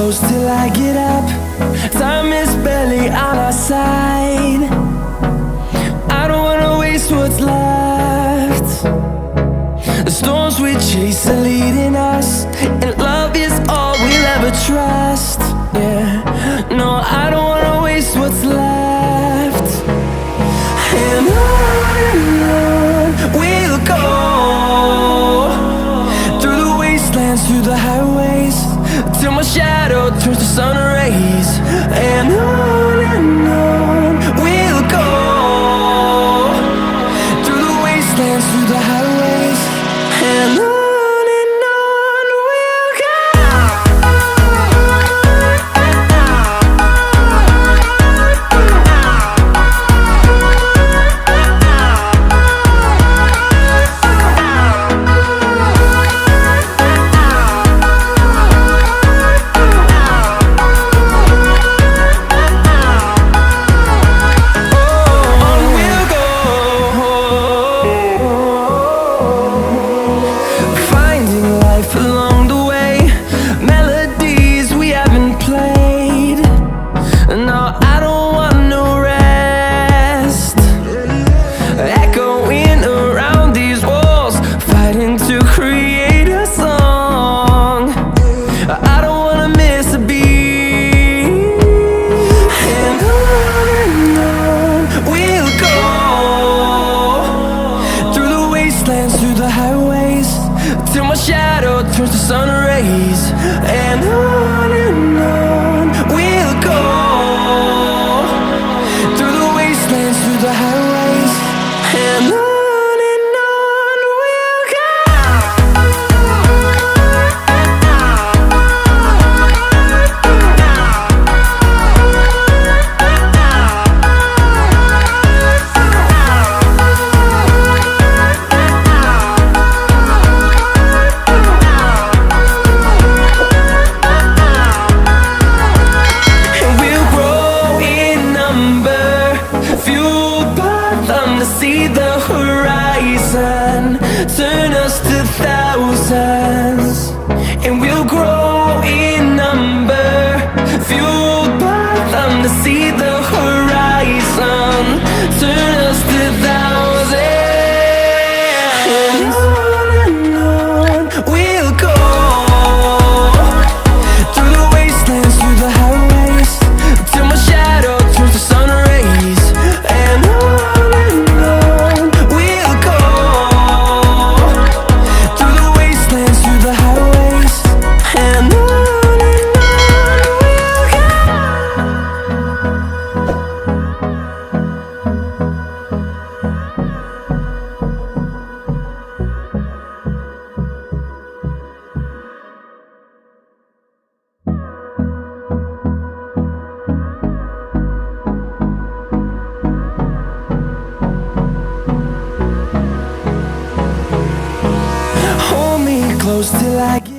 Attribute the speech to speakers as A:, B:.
A: close till I get up. Time is barely on our side. I don't wanna waste what's left. The storms we chase are leading us, and love is all we'll ever trust. Yeah, no, I don't wanna waste what's left. And on we'll go, through the wastelands, through the highways, till my shadow turns to sun rays. And on we'll go, through the wastelands, through the highways, and on we'll go. Through the highways, till my shadow turns to sun rays. And on we'll go, through the wastelands, through the highways, and on we'll go. See the horizon, turn us to thousands, and we'll grow in number, fueled by them to see the horizon, turn us to thousands. And on we'll go, through the wastelands, through the highways, till my shadow turns to sun rays. And close till I get